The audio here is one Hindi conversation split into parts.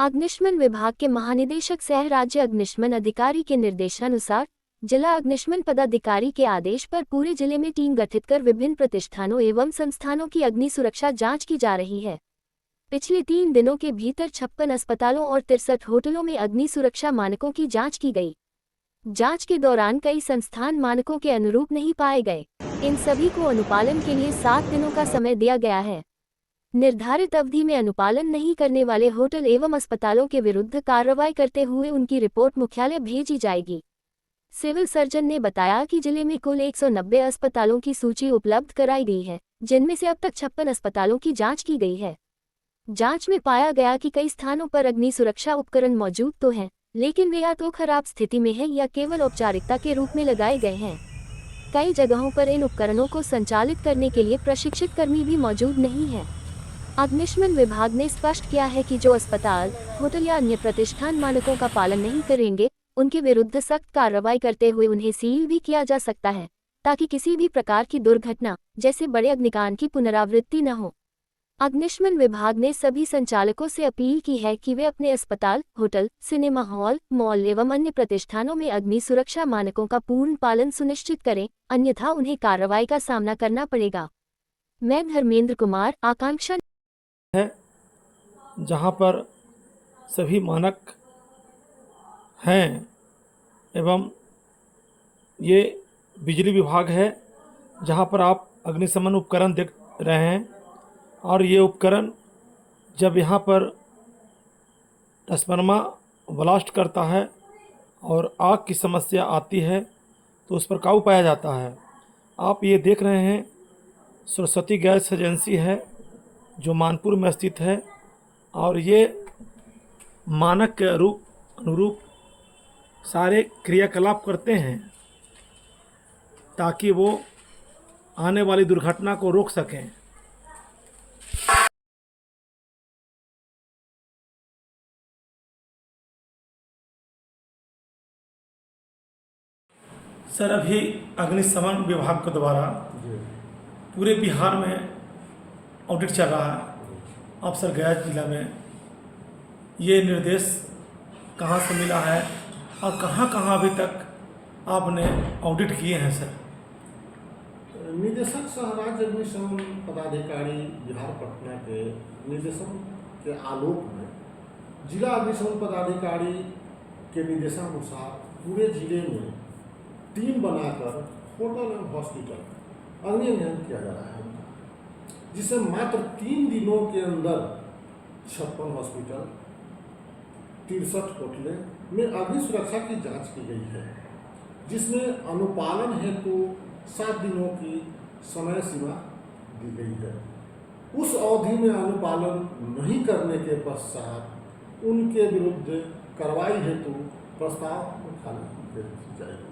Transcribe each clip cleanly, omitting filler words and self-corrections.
अग्निशमन विभाग के महानिदेशक सह राज्य अग्निशमन अधिकारी के निर्देशानुसार जिला अग्निशमन पदाधिकारी के आदेश पर पूरे जिले में टीम गठित कर विभिन्न प्रतिष्ठानों एवं संस्थानों की अग्नि सुरक्षा जांच की जा रही है। पिछले 3 दिनों के भीतर 56 अस्पतालों और 63 होटलों में अग्नि सुरक्षा मानकों की जांच की गई। जांच के दौरान कई संस्थान मानकों के अनुरूप नहीं पाए गए। इन सभी को अनुपालन के लिए 7 दिनों का समय दिया गया है। निर्धारित अवधि में अनुपालन नहीं करने वाले होटल एवं अस्पतालों के विरुद्ध कार्रवाई करते हुए उनकी रिपोर्ट मुख्यालय भेजी जाएगी। सिविल सर्जन ने बताया कि जिले में कुल 190 अस्पतालों की सूची उपलब्ध कराई गई है, जिनमें से अब तक 56 अस्पतालों की जांच की गई है। जांच में पाया गया कि कई स्थानों पर अग्नि सुरक्षा उपकरण मौजूद तो हैं, लेकिन वे या तो खराब स्थिति में हैं या केवल औपचारिकता के रूप में लगाए गए हैं। कई जगहों पर इन उपकरणों को संचालित करने के लिए प्रशिक्षित कर्मी भी मौजूद नहीं है। अग्निशमन विभाग ने स्पष्ट किया है कि जो अस्पताल, होटल या अन्य प्रतिष्ठान मानकों का पालन नहीं करेंगे, उनके विरुद्ध सख्त कार्रवाई करते हुए उन्हें सील भी किया जा सकता है, ताकि किसी भी प्रकार की दुर्घटना जैसे बड़े अग्निकांड की पुनरावृत्ति न हो। अग्निशमन विभाग ने सभी संचालकों से अपील की है कि वे अपने अस्पताल, होटल, सिनेमा हॉल, मॉल एवं अन्य प्रतिष्ठानों में अग्नि सुरक्षा मानकों का पूर्ण पालन सुनिश्चित करें, अन्यथा उन्हें कार्रवाई का सामना करना पड़ेगा। मैं धर्मेंद्र कुमार, आकांक्षा है जहाँ पर सभी मानक हैं एवं ये बिजली विभाग है जहाँ पर आप अग्निशमन उपकरण देख रहे हैं। और ये उपकरण जब यहाँ पर ट्रांसफार्मर ब्लास्ट करता है और आग की समस्या आती है तो उस पर काबू पाया जाता है। आप ये देख रहे हैं सरस्वती गैस एजेंसी है जो मानपुर में स्थित है और ये मानक के अनुरूप सारे क्रियाकलाप करते हैं ताकि वो आने वाली दुर्घटना को रोक सकें। सर, अभी अग्निशमन विभाग के द्वारा पूरे बिहार में ऑडिट चल रहा है। अफसर गया जिला में ये निर्देश कहाँ से मिला है और कहाँ कहाँ अभी तक आपने ऑडिट किए हैं सर? निदेशक सह राज्य अग्निशमन पदाधिकारी बिहार पटना के निर्देशन के आलोक में जिला अग्निशमन पदाधिकारी के निर्देशानुसार पूरे जिले में टीम बनाकर होटल एवं हॉस्पिटल अग्नि नियंत्रण किया जा रहा है, जिससे मात्र 3 दिनों के अंदर 56 हॉस्पिटल, 63 होटलें में अग्नि सुरक्षा की जांच की गई है, जिसमें अनुपालन हेतु 7 दिनों की समय सीमा दी गई है। उस अवधि में अनुपालन नहीं करने के पश्चात उनके विरुद्ध कार्रवाई हेतु प्रस्ताव मुख्यालय भेज जाएगा।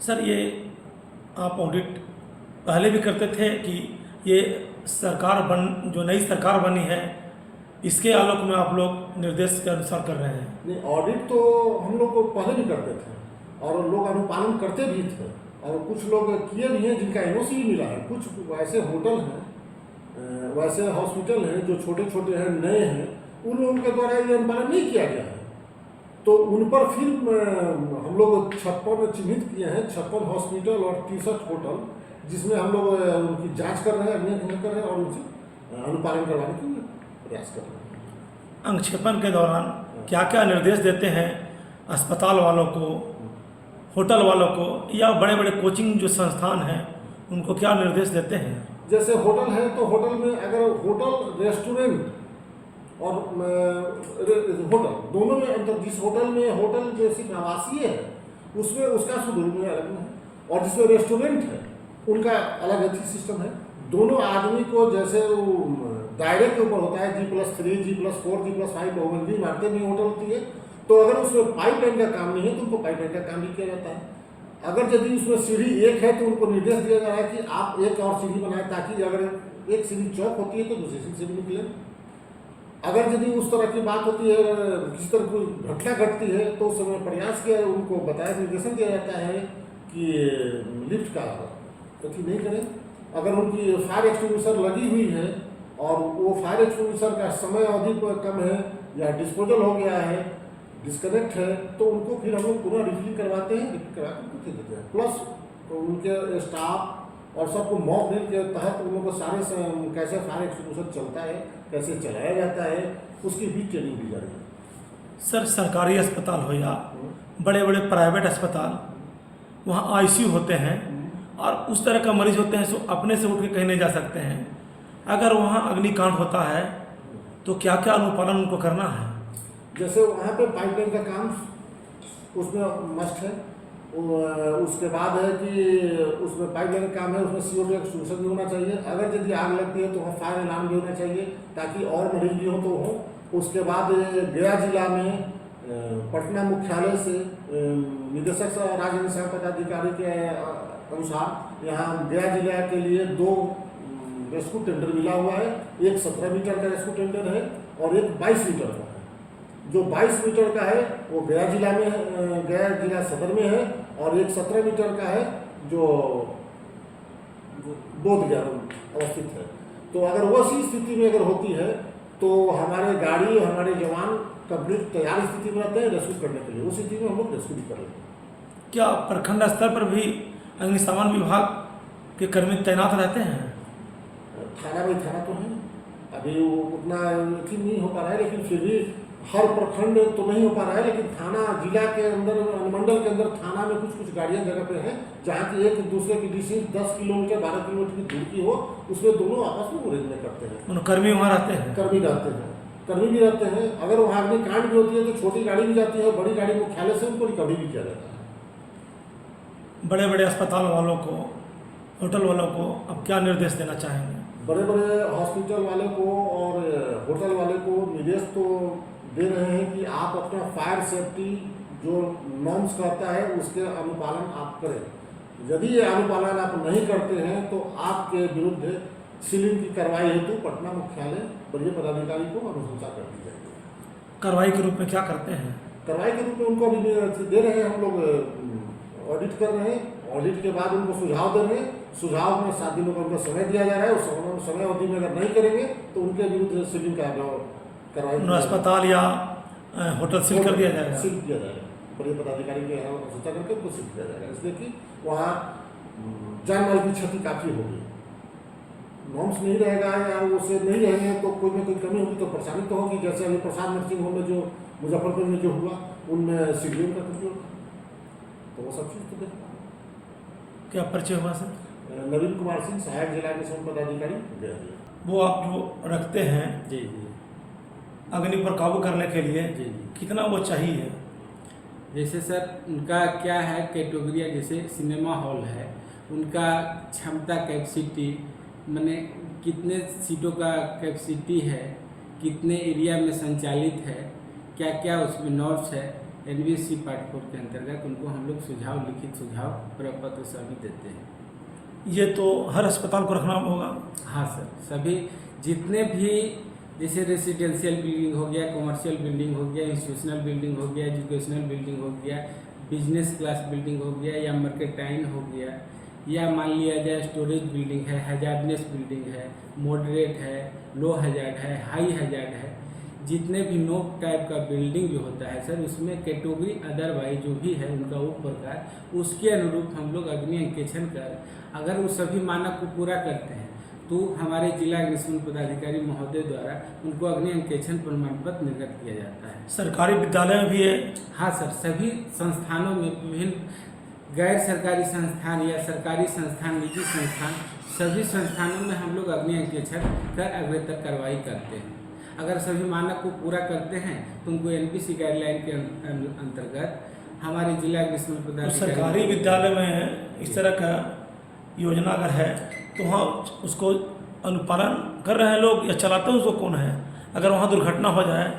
सर, ये आप ऑडिट पहले भी करते थे कि ये जो नई सरकार बनी है इसके आलोक में आप लोग निर्देश के अनुसार कर रहे हैं? नहीं, ऑडिट तो हम लोग को पहले भी करते थे और लोग अनुपालन करते भी थे और कुछ लोग किए भी हैं जिनका एनओसी भी मिला है। कुछ वैसे होटल हैं, वैसे हॉस्पिटल हैं जो छोटे छोटे हैं, नए हैं, उन लोगों के द्वारा ये अनुपालन नहीं किया गया है, तो उन पर फिर हम लोग 56 चिन्हित किए हैं, 56 हॉस्पिटल और 63 होटल, जिसमें हम लोग उनकी जांच कर रहे हैं, अग्निशमन कर रहे हैं और उनसे अनुपालन करवाने के लिए प्रयास कर रहे हैं। अंगक्षेपण के दौरान क्या क्या निर्देश देते हैं अस्पताल वालों को, होटल वालों को या बड़े बड़े कोचिंग जो संस्थान हैं उनको क्या निर्देश देते हैं? जैसे होटल है तो होटल में अगर होटल, रेस्टोरेंट और होटल दोनों में अंतर, जिस होटल में होटल जो सिर्फ आवासीय है उसमें उसका शेड्यूल में अलग है और जिसमें रेस्टोरेंट है उनका अलग अच्छी सिस्टम है। दोनों आदमी को जैसे वो दायरे के ऊपर होता है G+3, G+4, G+5 बहुमंजिल इमारतें भी होटल होती है, तो अगर उसमें पाइपलाइन का काम नहीं है तो उनको पाइपलाइन का काम भी किया जाता है। अगर यदि उसमें सीढ़ी 1 है तो उनको निर्देश दिया जा रहा है कि आप एक और सीढ़ी बनाएं ताकि अगर एक सीढ़ी चौक होती है तो दूसरी सीढ़ी निकले। अगर यदि उस तरह की बात होती है, किसी तरह कोई घटना घटती है तो उस समय प्रयास किया, उनको बताया, निर्देशन दिया जाता है कि लिफ्ट का गति नहीं करें। अगर उनकी फायर एक्सटिंग्विशर लगी हुई है और वो फायर एक्सटिंग्विशर का समय अवधि कम है या डिस्पोजल हो गया है, डिस्कनेक्ट है, तो उनको फिर हम लोग पुनः रिफिलिंग करवाते हैं, रिफिल करा कर उनको दे देते हैं। प्लस उनके स्टाफ और सबको मॉक ड्रिल के तहत उन लोगों को सारे कैसे फायर एक्सटिंग्विशर चलता है, कैसे चलाया जाता है, उसकी भी ट्रेनिंग दी जा रही है। सर सरकारी अस्पताल हो या बड़े बड़े प्राइवेट अस्पताल, वहाँ आईसीयू होते हैं और उस तरह का मरीज होते हैं जो अपने से उठ के कहीं नहीं जा सकते हैं। अगर वहाँ अग्निकांड होता है तो क्या क्या अनुपालन उनको करना है? जैसे वहाँ पे पाइपलाइन का काम उसमें मस्ट है, उसके बाद है कि उसमें पाइपलाइन का काम है, उसमें CO2 एक्सटिंग्विशर भी होना चाहिए। अगर यदि आग लगती है तो वहाँ फायर अलार्म भी होना चाहिए ताकि और मरीज भी हो तो हो। उसके बाद गया जिला में पटना मुख्यालय से निदेशक राज्य अग्निशमन पदाधिकारी के अनुसार यहाँ गया जिला के लिए 2 रेस्क्यू टेंडर मिला हुआ है। एक 17 मीटर का रेस्क्यू टेंडर है और एक 22 मीटर का है। जो 22 मीटर का है वो गया जिला में गया जिला सदर में है और एक 17 मीटर का है जो बोधगया में अवस्थित है। तो अगर वैसी स्थिति में अगर होती है तो हमारे गाड़ी हमारे जवान कंप्लीट तैयार स्थिति में रहते हैं रेस्क्यू करने के लिए। उस स्थिति में हम लोग रेस्क्यू भी कर लेते हैं। क्या प्रखंड स्तर पर भी अग्निशमन विभाग के कर्मी तैनात रहते हैं? थाना में थाना तो है, अभी वो उतना ठीक नहीं हो पा रहा है, लेकिन फिर भी हर प्रखंड तो नहीं हो पा रहा है, लेकिन थाना जिला के अंदर अनुमंडल के अंदर थाना में कुछ गाड़ियां जगह पे हैं जहाँ की एक दूसरे की डिस्टेंस 10 किलोमीटर 12 किलोमीटर की दूर की हो, उसमें दोनों आपस में अरेंजमेंट करते हैं। उन कर्मी वहाँ रहते हैं? कर्मी भी रहते हैं। अगर वहाँ अग्निकांड भी होती है तो छोटी गाड़ी भी जाती है, बड़ी गाड़ी मुख्यालय से उनको रिकवरी भी किया जाता है। बड़े बड़े अस्पताल वालों को, होटल वालों को अब क्या निर्देश देना चाहेंगे? बड़े बड़े हॉस्पिटल वाले को और होटल वाले को निर्देश तो दे रहे हैं कि आप अपना फायर सेफ्टी जो नॉर्म्स कहता है उसके अनुपालन आप करें। यदि ये अनुपालन आप नहीं करते हैं तो आपके विरुद्ध सीलिंग की कार्रवाई हेतु पटना मुख्यालय वरीय पदाधिकारी को अनुशंसा कर दी जाएगी। कार्रवाई के रूप में क्या करते हैं? कार्रवाई के रूप में उनको अभी दे रहे हैं, हम लोग ऑडिट कर रहे हैं। ऑडिट के बाद उनको सुझाव दे रहे हैं। सुझाव में 7 दिनों का उनको समय दिया जा रहा है। उस समय अवधि में अगर नहीं करेंगे तो उनके विरुद्ध सीलिंग का कार्रवाई अस्पताल या होटल सील कर दिया जाएगा? सील किया जाएगा, बड़े पदाधिकारी के यहाँ सूचना करके उनको सील किया जाएगा, इसलिए कि वहाँ जान माल की क्षति काफ़ी होगी। नॉर्म्स नहीं रहेगा या उसे नहीं रहेंगे तो कोई ना कोई कमी होगी तो परेशानी तो होगी। जैसे अभी प्रसाद नर्सिंग होम में जो मुजफ्फरपुर में जो हुआ उनमें सीलिंग का कमी होगा, तो वो सब चीज़ तो देखना। क्या परिचय हुआ सर? नवीन कुमार सिंह, सहायक जिला अग्निशमन पदाधिकारी गया जिला। वो आप जो रखते हैं जी जी अग्नि पर काबू करने के लिए जी जी कितना वो चाहिए? जैसे सर उनका क्या है कैटेगरिया, जैसे सिनेमा हॉल है, उनका क्षमता कैपेसिटी माने कितने सीटों का कैपेसिटी है, कितने एरिया में संचालित है, क्या क्या उसमें नॉर्म्स है, NBC पार्ट 4 के अंतर्गत उनको हम लोग सुझाव, लिखित सुझाव प्रपत्र सभी देते हैं। ये तो हर अस्पताल को रखना होगा? हाँ सर, सभी जितने भी जैसे रेसिडेंशियल बिल्डिंग हो गया, कमर्शियल बिल्डिंग हो गया, इंस्टीट्यूशनल बिल्डिंग हो गया, एजुकेशनल बिल्डिंग हो गया, बिजनेस क्लास बिल्डिंग हो गया या मार्केटाइन हो गया, या मान लिया जाए स्टोरेज बिल्डिंग है, हैजार्डनेस बिल्डिंग है, मॉडरेट है, लो हैजार्ड है, हाई हैजार्ड है, जितने भी नो टाइप का बिल्डिंग जो होता है सर उसमें कैटेगरी अदरवाइज जो भी है उनका उप प्रकार उसके अनुरूप हम लोग अग्नि अंकेक्षण कर अगर वो सभी मानक को पूरा करते हैं तो हमारे जिला अग्निशमन पदाधिकारी महोदय द्वारा उनको अग्नि अंकेक्षण प्रमाण पत्र निर्गत किया जाता है। सरकारी विद्यालय में भी है? हाँ सर, सभी संस्थानों में विभिन्न गैर सरकारी संस्थान या सरकारी संस्थान, निजी संस्थान, सभी संस्थानों में हम लोग अग्नि अंकेक्षण कर अग्रतर कार्रवाई करते हैं। अगर सभी मानक को पूरा करते हैं तो उनको NBC गाइडलाइन के अंतर्गत हमारे जिला अग्निशमन पदाधिकारी। सरकारी विद्यालय में इस तरह का योजना अगर है तो वहाँ उसको अनुपालन कर रहे हैं लोग या चलाते हैं उसको कौन है? अगर वहाँ दुर्घटना हो जाए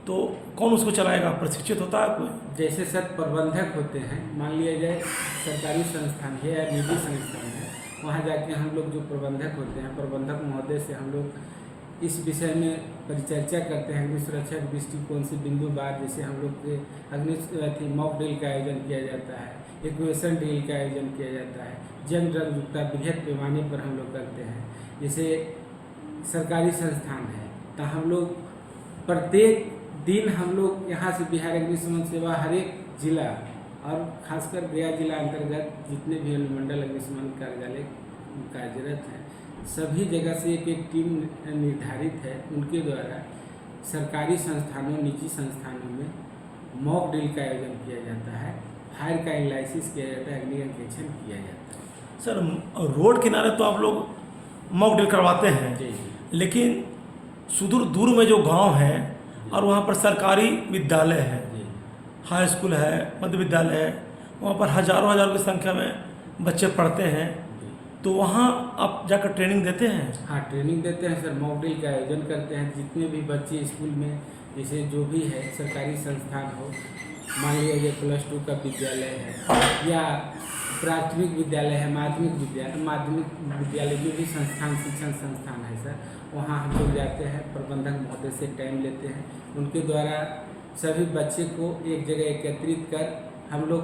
तो कौन उसको चलाएगा? प्रशिक्षित होता है कोई? जैसे सर प्रबंधक होते हैं, मान लिया जाए सरकारी संस्थान है या निजी संस्थान है, वहाँ जाके हम लोग जो प्रबंधक होते हैं, प्रबंधक महोदय से हम लोग इस विषय में परिचर्चा करते हैं। अग्नि सुरक्षा के दृष्टिकोण से बिंदुवार जैसे हम लोग के अग्नि मॉक ड्रिल का आयोजन किया जाता है, इक्वेशन ड्रिल का आयोजन किया जाता है, जंग जागरूकता बृहद पैमाने पर हम लोग करते हैं। जैसे सरकारी संस्थान है। तो हम लोग प्रत्येक दिन हम लोग यहाँ से बिहार अग्निशमन सेवा हर एक जिला और खासकर गया जिला अंतर्गत जितने भी अनुमंडल अग्निशमन कार्यालय कार्यरत हैं, सभी जगह से एक एक टीम निर्धारित है। उनके द्वारा सरकारी संस्थानों, निजी संस्थानों में मॉक ड्रिल का आयोजन किया जाता है, फायर का एनालिसिस किया जाता है, अग्निशमन किया जाता है। सर, रोड किनारे तो आप लोग मॉक ड्रिल करवाते हैं, जी लेकिन सुदूर दूर में जो गांव है और वहाँ पर सरकारी विद्यालय है, जी हाई स्कूल है, मध्य विद्यालय है, वहाँ पर हजारों की संख्या में बच्चे पढ़ते हैं, जी। तो वहाँ आप जाकर ट्रेनिंग देते हैं? हाँ, ट्रेनिंग देते हैं सर, मॉक ड्रिल का आयोजन करते हैं। जितने भी बच्चे स्कूल में, जैसे जो भी है सरकारी संस्थान हो, मान लीजिए +2 का विद्यालय है या प्राथमिक विद्यालय है, माध्यमिक विद्यालय जो भी संस्थान, शिक्षण संस्थान है सर, वहाँ हम लोग जाते हैं, प्रबंधक महोदय से टाइम लेते हैं। उनके द्वारा सभी बच्चे को एक जगह एकत्रित कर हम लोग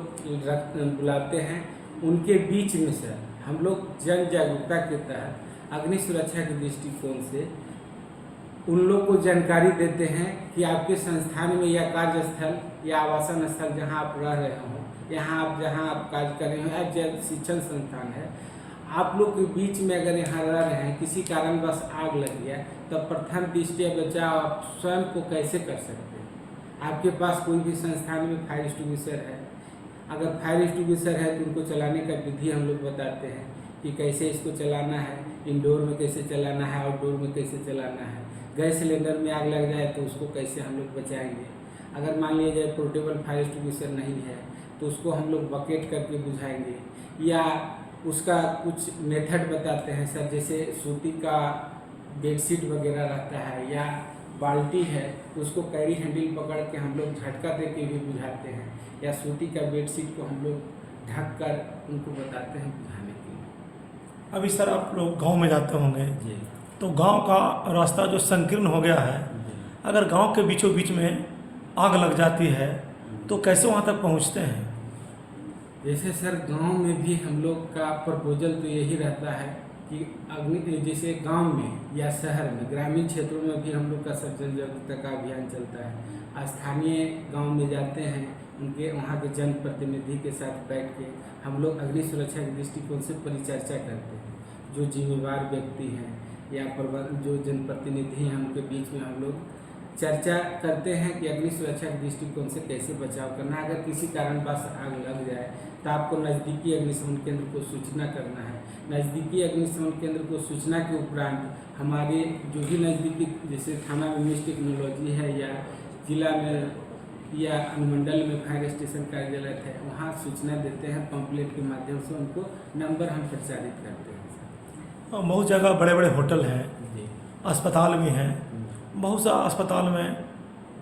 बुलाते हैं। उनके बीच में सर हम लोग जन जागरूकता के तहत अग्नि सुरक्षा के दृष्टिकोण से उन लोग को जानकारी देते हैं कि आपके संस्थान में या कार्यस्थल या आवासन स्थल जहां आप रह रहे हो, यहाँ आप जहां आप कार्य कर रहे हो, या जब शिक्षण संस्थान है, आप लोग के बीच में अगर यहाँ रह रहे हैं, किसी कारणवश आग लग गया, तब प्रथम दृष्टया बचाव आप स्वयं को कैसे कर सकते हैं। आपके पास कोई भी संस्थान में फायर एक्सटिंग्विशर है, अगर फायर एक्सटिंग्विशर है तो उनको चलाने का विधि हम लोग बताते हैं कि कैसे इसको चलाना है, इंडोर में कैसे चलाना है, आउटडोर में कैसे चलाना है। गैस सिलेंडर में आग लग जाए तो उसको कैसे हम लोग बचाएंगे। अगर मान लिया जाए पोर्टेबल फायर एक्सटिंग्विशर नहीं है तो उसको हम लोग बकेट करके बुझाएंगे, या उसका कुछ मेथड बताते हैं सर, जैसे सूती का बेडशीट वगैरह रहता है या बाल्टी है तो उसको कैरी हैंडल पकड़ के हम लोग झटका दे के भी बुझाते हैं, या सूती का बेडशीट को हम लोग ढक कर उनको बताते हैं बुझाने के लिए। अभी सर आप लोग गांव में जाते होंगे, जी तो गांव का रास्ता जो संकीर्ण हो गया है, अगर गांव के बीचों बीच में आग लग जाती है तो कैसे वहां तक पहुंचते हैं? जैसे सर गांव में भी हम लोग का प्रपोजल तो यही रहता है कि अग्नि, जैसे गांव में या शहर में, ग्रामीण क्षेत्रों में भी हम लोग का सब जन जागरूकता का अभियान चलता है। स्थानीय गांव में जाते हैं, उनके वहाँ के जनप्रतिनिधि के साथ बैठ के हम लोग अग्नि सुरक्षा के दृष्टिकोण से परिचर्चा करते हैं। जो जिम्मेवार व्यक्ति हैं या जो जनप्रतिनिधि हैं, उनके बीच में हम लोग चर्चा करते हैं कि अग्नि सुरक्षा के दृष्टिकोण से कैसे बचाव करना है। अगर किसी कारणवश आग लग जाए तो आपको नज़दीकी अग्निशमन केंद्र को सूचना करना है। नज़दीकी अग्निशमन केंद्र को सूचना के उपरांत हमारे जो भी नज़दीकी, जैसे थाना में मिस टेक्नोलॉजी है या जिला में या अनुमंडल में फायर स्टेशन कार्यरत है, वहाँ सूचना देते हैं। पंपलेट के माध्यम से उनको नंबर हम प्रचारित करते हैं। बहुत जगह बड़े बड़े होटल हैं, जी अस्पताल भी हैं, बहुत सा अस्पताल में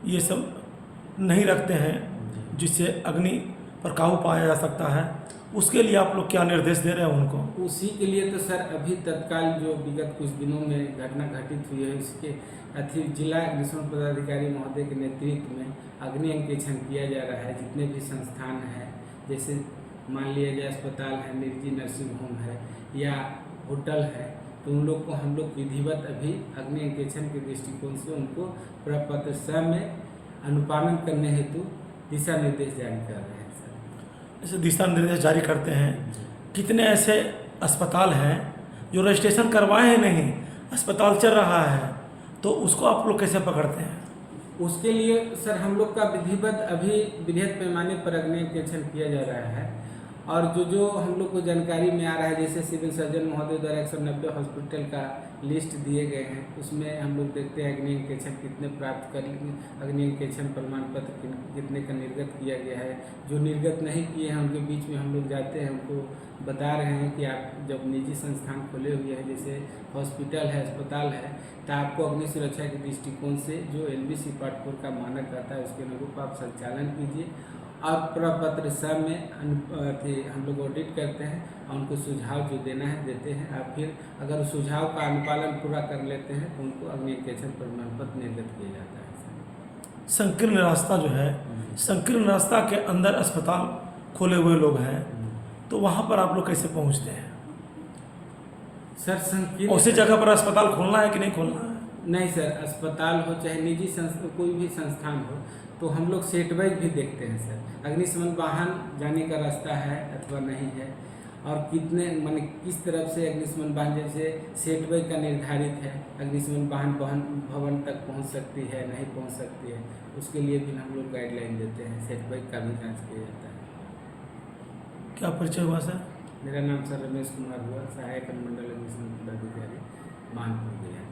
ये सब नहीं रखते हैं जिससे अग्नि पर काबू पाया जा सकता है। उसके लिए आप लोग क्या निर्देश दे रहे हैं उनको? उसी के लिए तो सर अभी तत्काल जो विगत कुछ दिनों में घटना घटित हुई है, इसके अतिरिक्त जिला अग्निशमन पदाधिकारी महोदय के नेतृत्व में अग्नि अंकेक्षण किया जा रहा है। जितने भी संस्थान हैं, जैसे मान लिया जाए अस्पताल है, निर्जी नर्सिंग होम है या होटल है, तो उन लोग को हम लोग विधिवत अभी अग्नि अंकेक्षण के दृष्टिकोण से उनको प्रपत्र समय अनुपालन करने हेतु दिशा निर्देश जारी कर रहे हैं सर। ऐसे दिशा निर्देश जारी करते हैं। कितने ऐसे अस्पताल हैं जो रजिस्ट्रेशन करवाए हैं नहीं, अस्पताल चल रहा है, तो उसको आप लोग कैसे पकड़ते हैं? उसके लिए सर हम लोग का विधिवत अभी बृहद पैमाने पर अग्नि अंकेक्षण किया जा रहा है। और जो हम लोग को जानकारी में आ रहा है, जैसे सिविल सर्जन महोदय द्वारा 190 हॉस्पिटल का लिस्ट दिए गए हैं, उसमें हम लोग देखते हैं अग्नि अंकेक्षण कितने प्राप्त कर, अग्नि अंकेक्षण प्रमाण पत्र कितने का निर्गत किया गया है। जो निर्गत नहीं किए हैं उनके बीच में हम लोग जाते हैं, उनको बता रहे हैं कि आप जब निजी संस्थान खोले हुए हैं, जैसे हॉस्पिटल है, अस्पताल है, तो आपको अग्नि सुरक्षा के दृष्टिकोण से जो LBC पार्ट 4 का मानक रहता है उसके अनुरूप आप संचालन कीजिए। और प्रपत्र सब में हम लोग ऑडिट करते हैं और उनको सुझाव जो देना है देते हैं। और फिर अगर सुझाव का अनुपालन पूरा कर लेते हैं तो उनको अग्नि अंकेक्षण प्रमाण पत्र निर्गत किया जाता है। संकीर्ण रास्ता जो है, संकीर्ण रास्ता के अंदर अस्पताल खोले हुए लोग हैं, तो वहाँ पर आप लोग कैसे पहुँचते हैं? सर संकीर्ण उसी जगह पर अस्पताल खोलना है कि नहीं खोलना है? नहीं सर, अस्पताल हो चाहे निजी संस्था, कोई भी संस्थान हो, तो हम लोग सेटबैक भी देखते हैं सर। अग्निशमन वाहन जाने का रास्ता है अथवा नहीं है, और कितने माने किस तरफ से अग्निशमन वाहन, जैसे सेटबैक का निर्धारित है, अग्निशमन वाहन भवन तक पहुंच सकती है नहीं पहुंच सकती है, उसके लिए भी हम लोग गाइडलाइन देते हैं। सेटबैक का भी जांच किया जाता है। क्या परिचय हुआ सर? मेरा नाम सर रमेश कुमार हुआ, सहायक अनुमंडल अग्निशमन पदाधिकारी, मानपुर गया।